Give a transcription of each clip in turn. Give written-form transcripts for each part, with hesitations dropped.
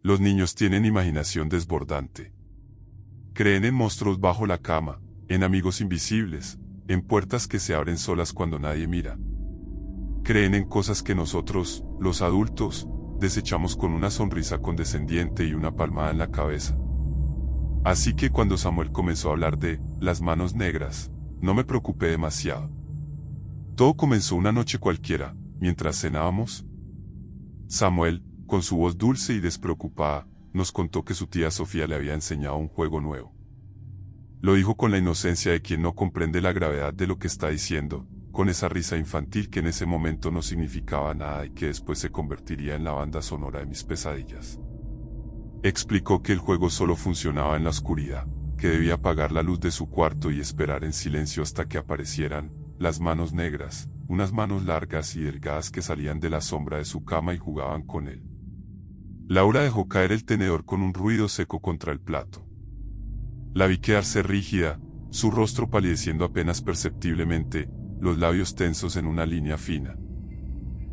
Los niños tienen imaginación desbordante. Creen en monstruos bajo la cama, en amigos invisibles, en puertas que se abren solas cuando nadie mira. Creen en cosas que nosotros, los adultos, desechamos con una sonrisa condescendiente y una palmada en la cabeza. Así que cuando Samuel comenzó a hablar de las manos negras, no me preocupé demasiado. Todo comenzó una noche cualquiera, mientras cenábamos. Samuel, con su voz dulce y despreocupada, nos contó que su tía Sofía le había enseñado un juego nuevo. Lo dijo con la inocencia de quien no comprende la gravedad de lo que está diciendo, con esa risa infantil que en ese momento no significaba nada y que después se convertiría en la banda sonora de mis pesadillas. Explicó que el juego solo funcionaba en la oscuridad, que debía apagar la luz de su cuarto y esperar en silencio hasta que aparecieran las manos negras, unas manos largas y delgadas que salían de la sombra de su cama y jugaban con él. Laura dejó caer el tenedor con un ruido seco contra el plato. La vi quedarse rígida, su rostro palideciendo apenas perceptiblemente, los labios tensos en una línea fina.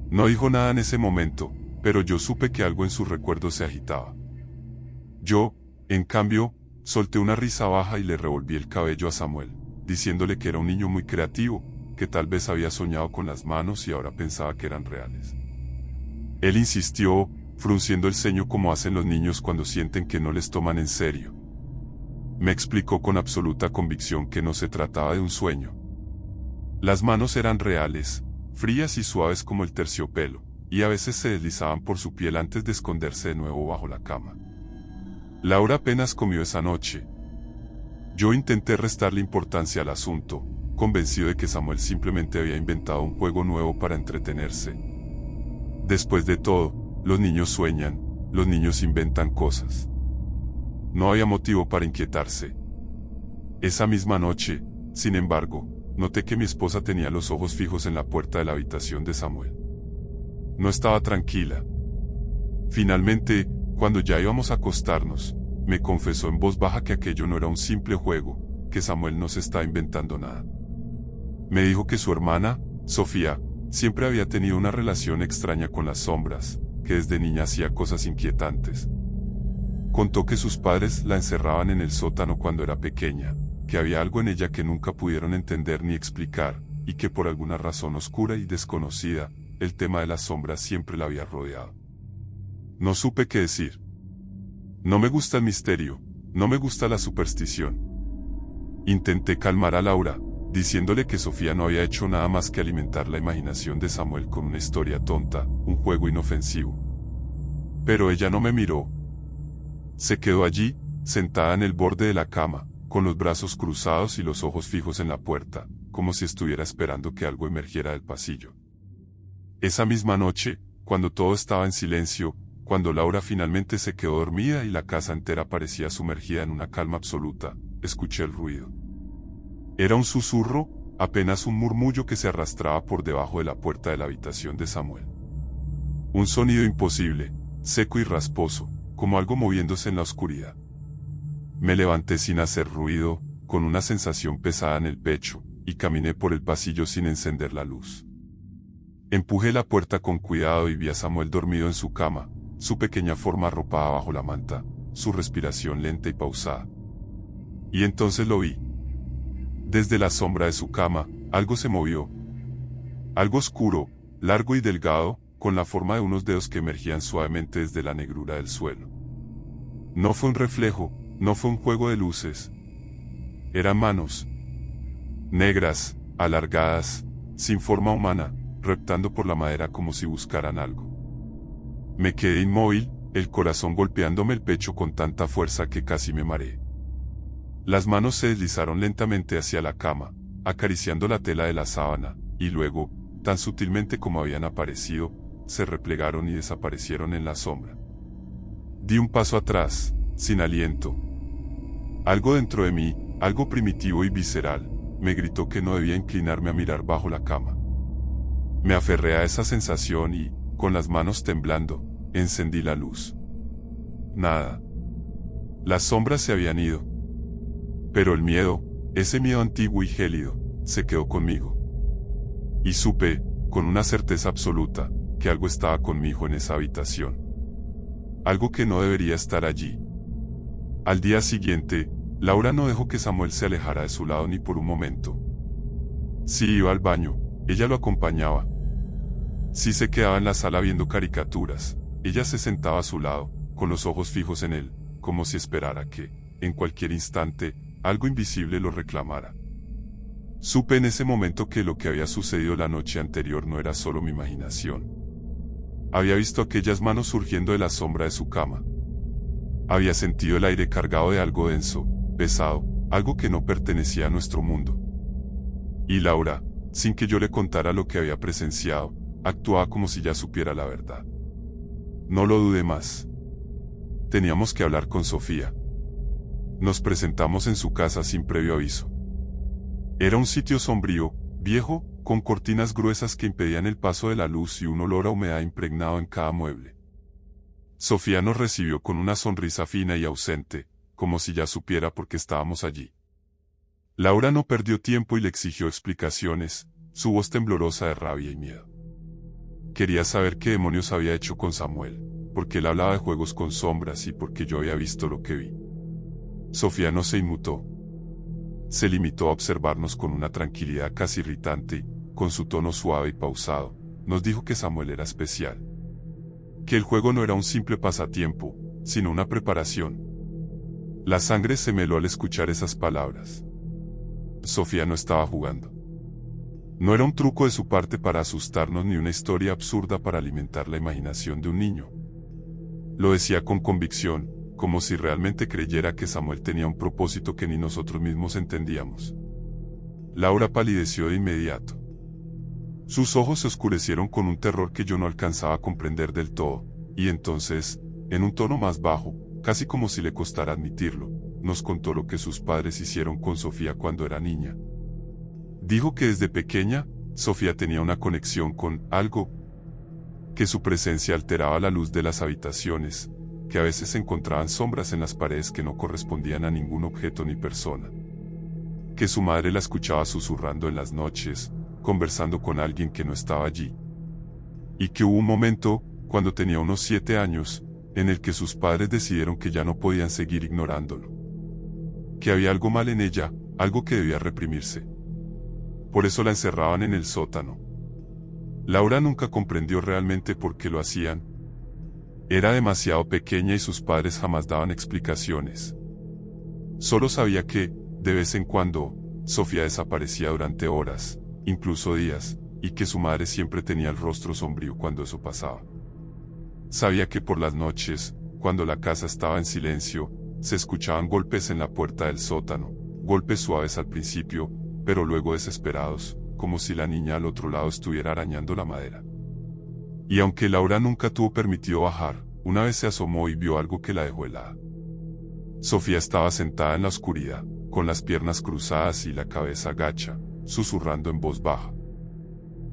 No dijo nada en ese momento, pero yo supe que algo en sus recuerdos se agitaba. Yo, en cambio, solté una risa baja y le revolví el cabello a Samuel, diciéndole que era un niño muy creativo, que tal vez había soñado con las manos y ahora pensaba que eran reales. Él insistió, frunciendo el ceño como hacen los niños cuando sienten que no les toman en serio. Me explicó con absoluta convicción que no se trataba de un sueño. Las manos eran reales, frías y suaves como el terciopelo, y a veces se deslizaban por su piel antes de esconderse de nuevo bajo la cama. Laura apenas comió esa noche. Yo intenté restarle importancia al asunto, convencido de que Samuel simplemente había inventado un juego nuevo para entretenerse. Después de todo, los niños sueñan, los niños inventan cosas. No había motivo para inquietarse. Esa misma noche, sin embargo, noté que mi esposa tenía los ojos fijos en la puerta de la habitación de Samuel. No estaba tranquila. Finalmente, cuando ya íbamos a acostarnos, me confesó en voz baja que aquello no era un simple juego, que Samuel no se estaba inventando nada. Me dijo que su hermana, Sofía, siempre había tenido una relación extraña con las sombras, que desde niña hacía cosas inquietantes. Contó que sus padres la encerraban en el sótano cuando era pequeña, que había algo en ella que nunca pudieron entender ni explicar, y que por alguna razón oscura y desconocida, el tema de las sombras siempre la había rodeado. No supe qué decir. No me gusta el misterio, no me gusta la superstición. Intenté calmar a Laura, diciéndole que Sofía no había hecho nada más que alimentar la imaginación de Samuel con una historia tonta, un juego inofensivo. Pero ella no me miró. Se quedó allí, sentada en el borde de la cama, con los brazos cruzados y los ojos fijos en la puerta, como si estuviera esperando que algo emergiera del pasillo. Esa misma noche, cuando todo estaba en silencio, cuando Laura finalmente se quedó dormida y la casa entera parecía sumergida en una calma absoluta, escuché el ruido. Era un susurro, apenas un murmullo que se arrastraba por debajo de la puerta de la habitación de Samuel. Un sonido imposible, seco y rasposo, como algo moviéndose en la oscuridad. Me levanté sin hacer ruido, con una sensación pesada en el pecho, y caminé por el pasillo sin encender la luz. Empujé la puerta con cuidado y vi a Samuel dormido en su cama, su pequeña forma arropada bajo la manta, su respiración lenta y pausada. Y entonces lo vi. Desde la sombra de su cama, algo se movió. Algo oscuro, largo y delgado, con la forma de unos dedos que emergían suavemente desde la negrura del suelo. No fue un reflejo, no fue un juego de luces. Eran manos. Negras, alargadas, sin forma humana, reptando por la madera como si buscaran algo. Me quedé inmóvil, el corazón golpeándome el pecho con tanta fuerza que casi me mareé. Las manos se deslizaron lentamente hacia la cama, acariciando la tela de la sábana, y luego, tan sutilmente como habían aparecido, se replegaron y desaparecieron en la sombra. Di un paso atrás, sin aliento. Algo dentro de mí, algo primitivo y visceral, me gritó que no debía inclinarme a mirar bajo la cama. Me aferré a esa sensación y, con las manos temblando, encendí la luz. Nada. Las sombras se habían ido. Pero el miedo, ese miedo antiguo y gélido, se quedó conmigo. Y supe, con una certeza absoluta, que algo estaba conmigo en esa habitación. algo que no debería estar allí. Al día siguiente, Laura no dejó que Samuel se alejara de su lado ni por un momento. Si iba al baño, ella lo acompañaba. Si se quedaba en la sala viendo caricaturas, ella se sentaba a su lado, con los ojos fijos en él, como si esperara que, en cualquier instante, algo invisible lo reclamara. Supe en ese momento que lo que había sucedido la noche anterior no era solo mi imaginación. Había visto aquellas manos surgiendo de la sombra de su cama. Había sentido el aire cargado de algo denso, pesado, algo que no pertenecía a nuestro mundo. Y Laura, sin que yo le contara lo que había presenciado, actuaba como si ya supiera la verdad. No lo dudé más. Teníamos que hablar con Sofía. Nos presentamos en su casa sin previo aviso. Era un sitio sombrío, viejo, con cortinas gruesas que impedían el paso de la luz y un olor a humedad impregnado en cada mueble. Sofía nos recibió con una sonrisa fina y ausente, como si ya supiera por qué estábamos allí. Laura no perdió tiempo y le exigió explicaciones, su voz temblorosa de rabia y miedo. Quería saber qué demonios había hecho con Samuel, porque él hablaba de juegos con sombras y porque yo había visto lo que vi. Sofía no se inmutó. Se limitó a observarnos con una tranquilidad casi irritante y, con su tono suave y pausado, nos dijo que Samuel era especial. Que el juego no era un simple pasatiempo, sino una preparación. La sangre se me heló al escuchar esas palabras. Sofía no estaba jugando. No era un truco de su parte para asustarnos ni una historia absurda para alimentar la imaginación de un niño. Lo decía con convicción, como si realmente creyera que Samuel tenía un propósito que ni nosotros mismos entendíamos. Laura palideció de inmediato. Sus ojos se oscurecieron con un terror que yo no alcanzaba a comprender del todo, y entonces, en un tono más bajo, casi como si le costara admitirlo, nos contó lo que sus padres hicieron con Sofía cuando era niña. Dijo que desde pequeña, Sofía tenía una conexión con algo, que su presencia alteraba la luz de las habitaciones, que a veces se encontraban sombras en las paredes que no correspondían a ningún objeto ni persona. Que su madre la escuchaba susurrando en las noches, conversando con alguien que no estaba allí. Y que hubo un momento, cuando tenía unos 7 años, en el que sus padres decidieron que ya no podían seguir ignorándolo. Que había algo mal en ella, algo que debía reprimirse. Por eso la encerraban en el sótano. Laura nunca comprendió realmente por qué lo hacían. Era demasiado pequeña y sus padres jamás daban explicaciones. Solo sabía que, de vez en cuando, Sofía desaparecía durante horas, incluso días, y que su madre siempre tenía el rostro sombrío cuando eso pasaba. Sabía que por las noches, cuando la casa estaba en silencio, se escuchaban golpes en la puerta del sótano, golpes suaves al principio, pero luego desesperados, como si la niña al otro lado estuviera arañando la madera. Y aunque Laura nunca tuvo permitido bajar, una vez se asomó y vio algo que la dejó helada. Sofía estaba sentada en la oscuridad, con las piernas cruzadas y la cabeza gacha, susurrando en voz baja.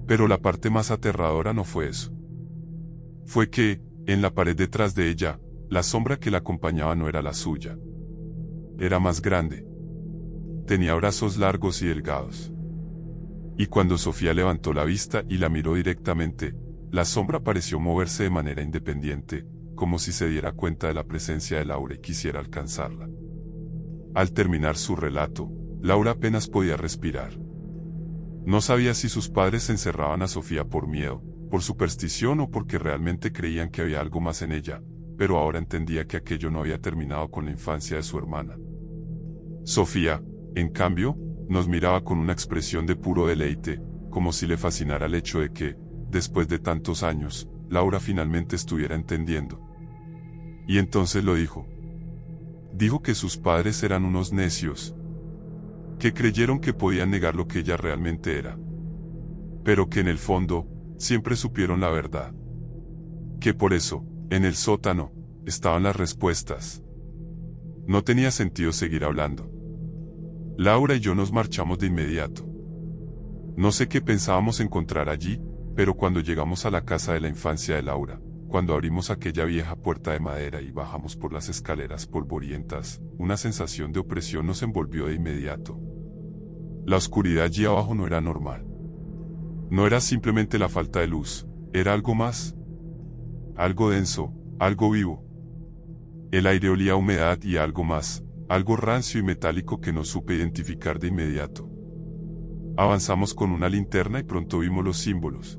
Pero la parte más aterradora no fue eso. Fue que, en la pared detrás de ella, la sombra que la acompañaba no era la suya. Era más grande. Tenía brazos largos y delgados. Y cuando Sofía levantó la vista y la miró directamente, la sombra pareció moverse de manera independiente, como si se diera cuenta de la presencia de Laura y quisiera alcanzarla. Al terminar su relato, Laura apenas podía respirar. No sabía si sus padres encerraban a Sofía por miedo, por superstición o porque realmente creían que había algo más en ella, pero ahora entendía que aquello no había terminado con la infancia de su hermana. Sofía, en cambio, nos miraba con una expresión de puro deleite, como si le fascinara el hecho de que, después de tantos años, Laura finalmente estuviera entendiendo. Y entonces lo dijo. Dijo que sus padres eran unos necios, que creyeron que podían negar lo que ella realmente era, pero que en el fondo, siempre supieron la verdad. Que por eso, en el sótano, estaban las respuestas. No tenía sentido seguir hablando. Laura y yo nos marchamos de inmediato. No sé qué pensábamos encontrar allí, pero cuando llegamos a la casa de la infancia de Laura, cuando abrimos aquella vieja puerta de madera y bajamos por las escaleras polvorientas, una sensación de opresión nos envolvió de inmediato. La oscuridad allí abajo no era normal. No era simplemente la falta de luz, era algo más. Algo denso, algo vivo. El aire olía a humedad y a algo más, algo rancio y metálico que no supe identificar de inmediato. Avanzamos con una linterna y pronto vimos los símbolos.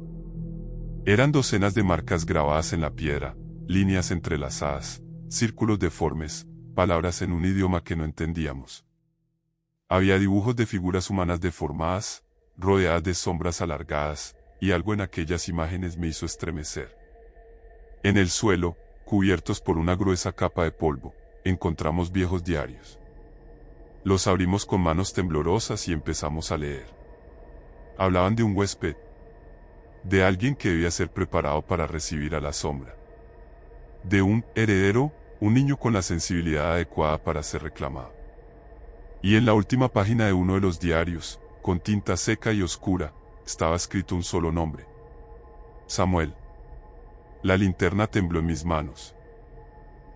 Eran docenas de marcas grabadas en la piedra, líneas entrelazadas, círculos deformes, palabras en un idioma que no entendíamos. Había dibujos de figuras humanas deformadas, rodeadas de sombras alargadas, y algo en aquellas imágenes me hizo estremecer. En el suelo, cubiertos por una gruesa capa de polvo, encontramos viejos diarios. Los abrimos con manos temblorosas y empezamos a leer. Hablaban de un huésped, de alguien que debía ser preparado para recibir a la sombra, de un heredero, un niño con la sensibilidad adecuada para ser reclamado. Y en la última página de uno de los diarios, con tinta seca y oscura, estaba escrito un solo nombre: Samuel. La linterna tembló en mis manos.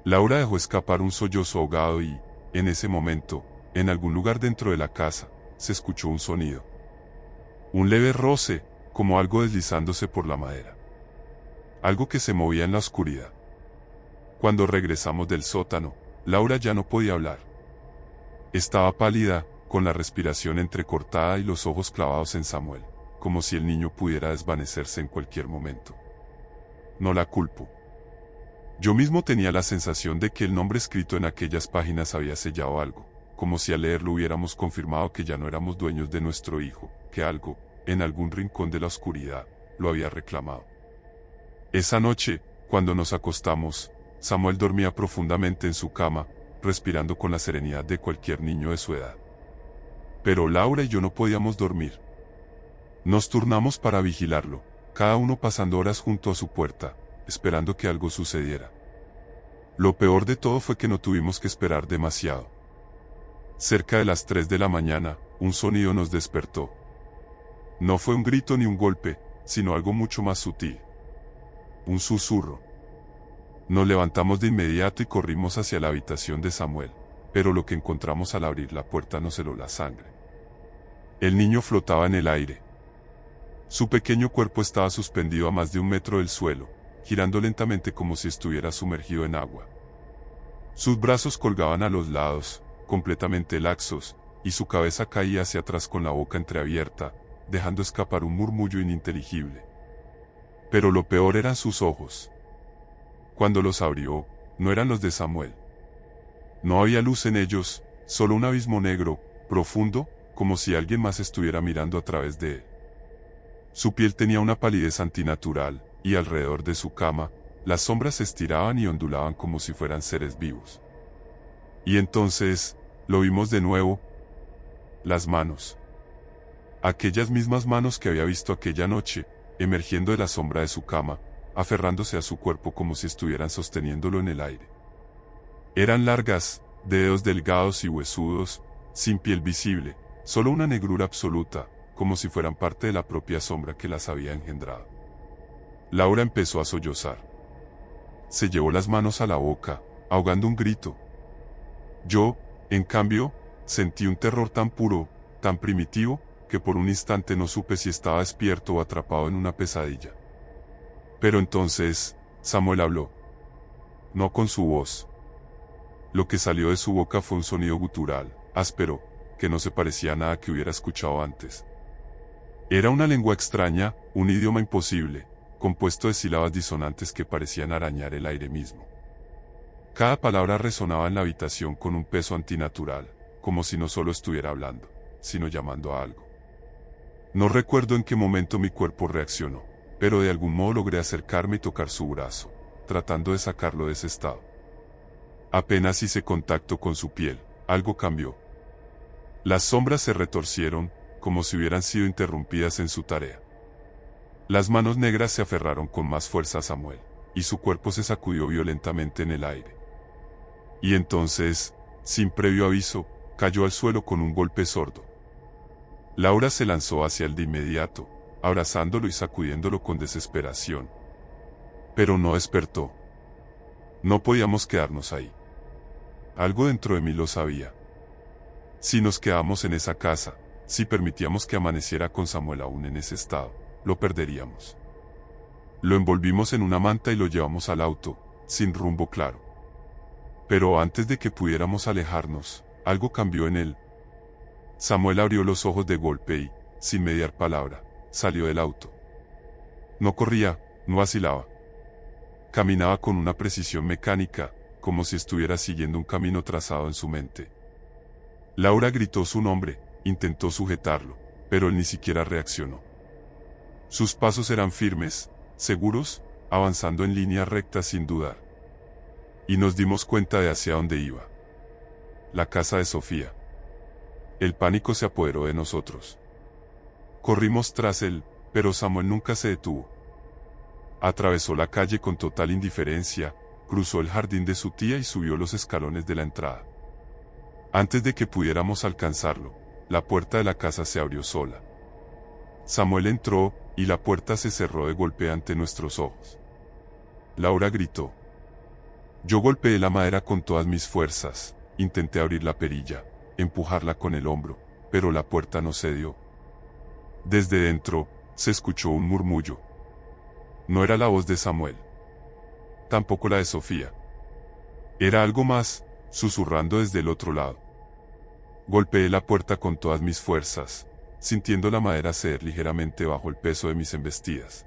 Laura dejó escapar un sollozo ahogado y, en ese momento, en algún lugar dentro de la casa, se escuchó un sonido. Un leve roce, como algo deslizándose por la madera. Algo que se movía en la oscuridad. Cuando regresamos del sótano, Laura ya no podía hablar. Estaba pálida, con la respiración entrecortada y los ojos clavados en Samuel, como si el niño pudiera desvanecerse en cualquier momento. No la culpo. Yo mismo tenía la sensación de que el nombre escrito en aquellas páginas había sellado algo, como si al leerlo hubiéramos confirmado que ya no éramos dueños de nuestro hijo, que algo, en algún rincón de la oscuridad, lo había reclamado. Esa noche, cuando nos acostamos, Samuel dormía profundamente en su cama, respirando con la serenidad de cualquier niño de su edad. Pero Laura y yo no podíamos dormir. Nos turnamos para vigilarlo, cada uno pasando horas junto a su puerta, esperando que algo sucediera. Lo peor de todo fue que no tuvimos que esperar demasiado. Cerca de las 3 de la mañana, un sonido nos despertó. No fue un grito ni un golpe, sino algo mucho más sutil. Un susurro. Nos levantamos de inmediato y corrimos hacia la habitación de Samuel, pero lo que encontramos al abrir la puerta nos heló la sangre. El niño flotaba en el aire. Su pequeño cuerpo estaba suspendido a más de 1 metro del suelo, girando lentamente como si estuviera sumergido en agua. Sus brazos colgaban a los lados, completamente laxos, y su cabeza caía hacia atrás con la boca entreabierta, dejando escapar un murmullo ininteligible. Pero lo peor eran sus ojos. Cuando los abrió, no eran los de Samuel. No había luz en ellos, solo un abismo negro, profundo, como si alguien más estuviera mirando a través de él. Su piel tenía una palidez antinatural, y alrededor de su cama, las sombras se estiraban y ondulaban como si fueran seres vivos. Y entonces, lo vimos de nuevo. Las manos. Aquellas mismas manos que había visto aquella noche, emergiendo de la sombra de su cama, aferrándose a su cuerpo como si estuvieran sosteniéndolo en el aire. Eran largas, de dedos delgados y huesudos, sin piel visible, solo una negrura absoluta, como si fueran parte de la propia sombra que las había engendrado. Laura empezó a sollozar. Se llevó las manos a la boca, ahogando un grito. Yo, en cambio, sentí un terror tan puro, tan primitivo, que por un instante no supe si estaba despierto o atrapado en una pesadilla. Pero entonces, Samuel habló. No con su voz. Lo que salió de su boca fue un sonido gutural, áspero, que no se parecía a nada que hubiera escuchado antes. Era una lengua extraña, un idioma imposible, compuesto de sílabas disonantes que parecían arañar el aire mismo. Cada palabra resonaba en la habitación con un peso antinatural, como si no solo estuviera hablando, sino llamando a algo. No recuerdo en qué momento mi cuerpo reaccionó, pero de algún modo logré acercarme y tocar su brazo, tratando de sacarlo de ese estado. Apenas hice contacto con su piel, algo cambió. Las sombras se retorcieron, como si hubieran sido interrumpidas en su tarea. Las manos negras se aferraron con más fuerza a Samuel, y su cuerpo se sacudió violentamente en el aire. Y entonces, sin previo aviso, cayó al suelo con un golpe sordo. Laura se lanzó hacia él de inmediato, abrazándolo y sacudiéndolo con desesperación. Pero no despertó. No podíamos quedarnos ahí. Algo dentro de mí lo sabía. Si nos quedamos en esa casa, si permitíamos que amaneciera con Samuel aún en ese estado, lo perderíamos. Lo envolvimos en una manta y lo llevamos al auto, sin rumbo claro. Pero antes de que pudiéramos alejarnos, algo cambió en él. Samuel abrió los ojos de golpe y, sin mediar palabra, salió del auto. No corría, no vacilaba. Caminaba con una precisión mecánica, como si estuviera siguiendo un camino trazado en su mente. Laura gritó su nombre, intentó sujetarlo, pero él ni siquiera reaccionó. Sus pasos eran firmes, seguros, avanzando en línea recta sin dudar. Y nos dimos cuenta de hacia dónde iba. La casa de Sofía. El pánico se apoderó de nosotros. Corrimos tras él, pero Samuel nunca se detuvo. Atravesó la calle con total indiferencia, cruzó el jardín de su tía y subió los escalones de la entrada. Antes de que pudiéramos alcanzarlo, la puerta de la casa se abrió sola. Samuel entró, y la puerta se cerró de golpe ante nuestros ojos. Laura gritó. Yo golpeé la madera con todas mis fuerzas, intenté abrir la perilla, empujarla con el hombro, pero la puerta no cedió. Desde dentro, se escuchó un murmullo. No era la voz de Samuel. Tampoco la de Sofía. Era algo más, susurrando desde el otro lado. Golpeé la puerta con todas mis fuerzas, sintiendo la madera ceder ligeramente bajo el peso de mis embestidas.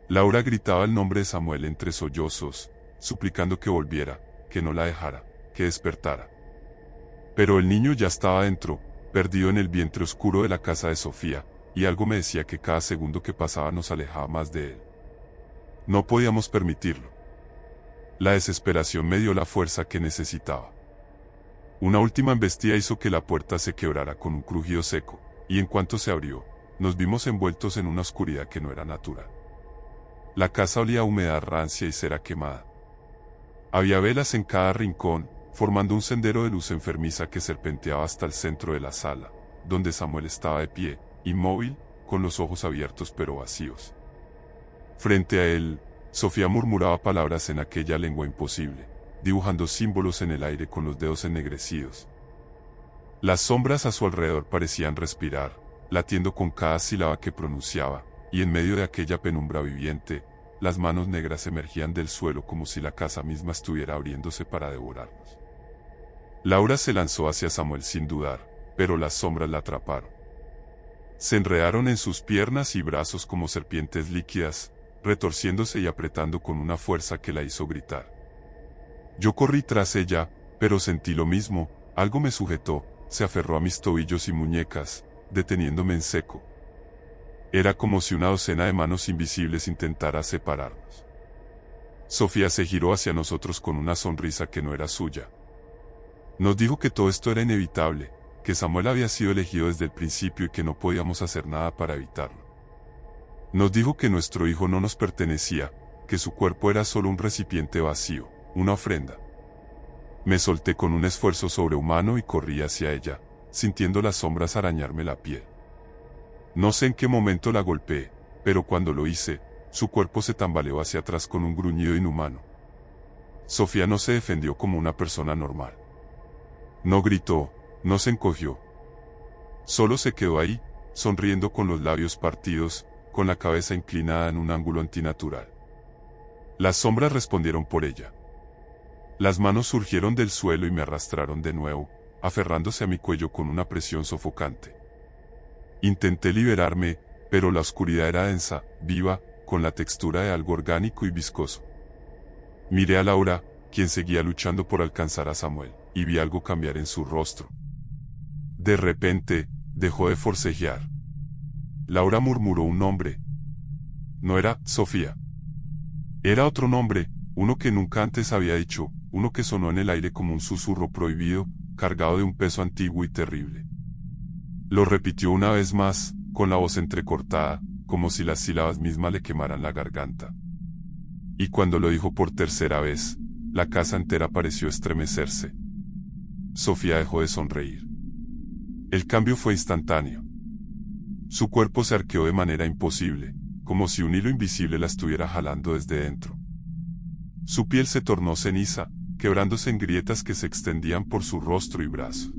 Laura gritaba el nombre de Samuel entre sollozos, suplicando que volviera, que no la dejara, que despertara. Pero el niño ya estaba dentro, perdido en el vientre oscuro de la casa de Sofía, y algo me decía que cada segundo que pasaba nos alejaba más de él. No podíamos permitirlo. La desesperación me dio la fuerza que necesitaba. Una última embestida hizo que la puerta se quebrara con un crujido seco, y en cuanto se abrió, nos vimos envueltos en una oscuridad que no era natural. La casa olía a humedad rancia y cera quemada. Había velas en cada rincón, formando un sendero de luz enfermiza que serpenteaba hasta el centro de la sala, donde Samuel estaba de pie, inmóvil, con los ojos abiertos pero vacíos. Frente a él, Sofía murmuraba palabras en aquella lengua imposible, dibujando símbolos en el aire con los dedos ennegrecidos. Las sombras a su alrededor parecían respirar, latiendo con cada sílaba que pronunciaba, y en medio de aquella penumbra viviente, las manos negras emergían del suelo como si la casa misma estuviera abriéndose para devorarnos. Laura se lanzó hacia Samuel sin dudar, pero las sombras la atraparon. Se enredaron en sus piernas y brazos como serpientes líquidas, retorciéndose y apretando con una fuerza que la hizo gritar. Yo corrí tras ella, pero sentí lo mismo, algo me sujetó, se aferró a mis tobillos y muñecas, deteniéndome en seco. Era como si una docena de manos invisibles intentara separarnos. Sofía se giró hacia nosotros con una sonrisa que no era suya. Nos dijo que todo esto era inevitable, que Samuel había sido elegido desde el principio y que no podíamos hacer nada para evitarlo. Nos dijo que nuestro hijo no nos pertenecía, que su cuerpo era solo un recipiente vacío, una ofrenda. Me solté con un esfuerzo sobrehumano y corrí hacia ella, sintiendo las sombras arañarme la piel. No sé en qué momento la golpeé, pero cuando lo hice, su cuerpo se tambaleó hacia atrás con un gruñido inhumano. Sofía no se defendió como una persona normal. No gritó, no se encogió. Solo se quedó ahí, sonriendo con los labios partidos, con la cabeza inclinada en un ángulo antinatural. Las sombras respondieron por ella. Las manos surgieron del suelo y me arrastraron de nuevo, aferrándose a mi cuello con una presión sofocante. Intenté liberarme, pero la oscuridad era densa, viva, con la textura de algo orgánico y viscoso. Miré a Laura, quien seguía luchando por alcanzar a Samuel, y vi algo cambiar en su rostro. De repente, dejó de forcejear. Laura murmuró un nombre. No era Sofía. Era otro nombre, uno que nunca antes había dicho, uno que sonó en el aire como un susurro prohibido, cargado de un peso antiguo y terrible. Lo repitió una vez más, con la voz entrecortada, como si las sílabas mismas le quemaran la garganta. Y cuando lo dijo por tercera vez, la casa entera pareció estremecerse. Sofía dejó de sonreír. El cambio fue instantáneo. Su cuerpo se arqueó de manera imposible, como si un hilo invisible la estuviera jalando desde dentro. Su piel se tornó ceniza, quebrándose en grietas que se extendían por su rostro y brazo.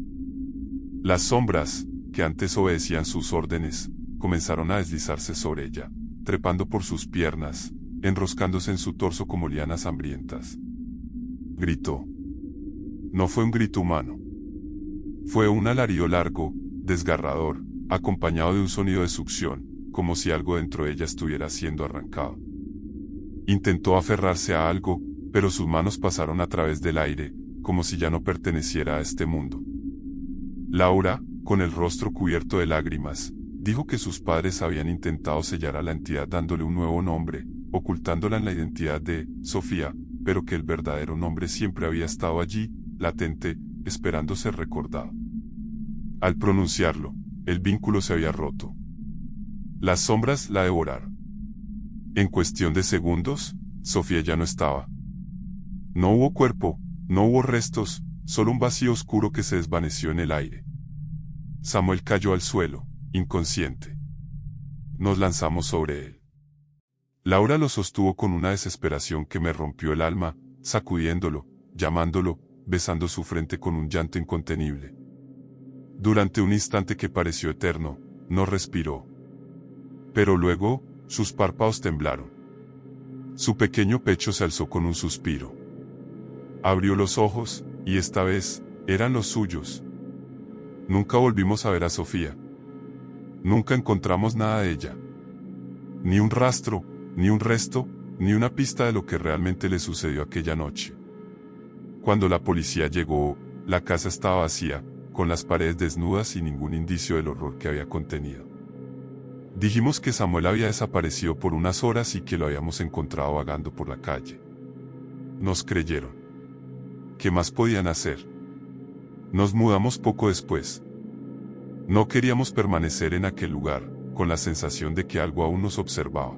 Las sombras, que antes obedecían sus órdenes, comenzaron a deslizarse sobre ella, trepando por sus piernas, enroscándose en su torso como lianas hambrientas. Gritó. No fue un grito humano. Fue un alarido largo, desgarrador, acompañado de un sonido de succión, como si algo dentro de ella estuviera siendo arrancado. Intentó aferrarse a algo, pero sus manos pasaron a través del aire, como si ya no perteneciera a este mundo. Laura, con el rostro cubierto de lágrimas, dijo que sus padres habían intentado sellar a la entidad dándole un nuevo nombre, ocultándola en la identidad de Sofía, pero que el verdadero nombre siempre había estado allí, latente, esperando ser recordado. Al pronunciarlo, el vínculo se había roto. Las sombras la devoraron. En cuestión de segundos, Sofía ya no estaba. No hubo cuerpo, no hubo restos, solo un vacío oscuro que se desvaneció en el aire. Samuel cayó al suelo, inconsciente. Nos lanzamos sobre él. Laura lo sostuvo con una desesperación que me rompió el alma, sacudiéndolo, llamándolo, besando su frente con un llanto incontenible. Durante un instante que pareció eterno, no respiró. Pero luego, sus párpados temblaron. Su pequeño pecho se alzó con un suspiro. Abrió los ojos, y esta vez, eran los suyos. Nunca volvimos a ver a Sofía. Nunca encontramos nada de ella. Ni un rastro, ni un resto, ni una pista de lo que realmente le sucedió aquella noche. Cuando la policía llegó, la casa estaba vacía, con las paredes desnudas y ningún indicio del horror que había contenido. Dijimos que Samuel había desaparecido por unas horas y que lo habíamos encontrado vagando por la calle. Nos creyeron. ¿Qué más podían hacer? Nos mudamos poco después. No queríamos permanecer en aquel lugar, con la sensación de que algo aún nos observaba.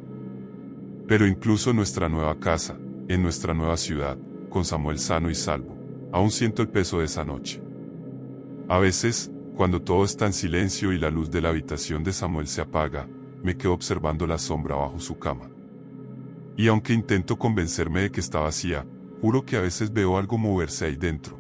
Pero incluso en nuestra nueva casa, en nuestra nueva ciudad, con Samuel sano y salvo, aún siento el peso de esa noche. A veces, cuando todo está en silencio y la luz de la habitación de Samuel se apaga, me quedo observando la sombra bajo su cama. Y aunque intento convencerme de que está vacía, juro que a veces veo algo moverse ahí dentro,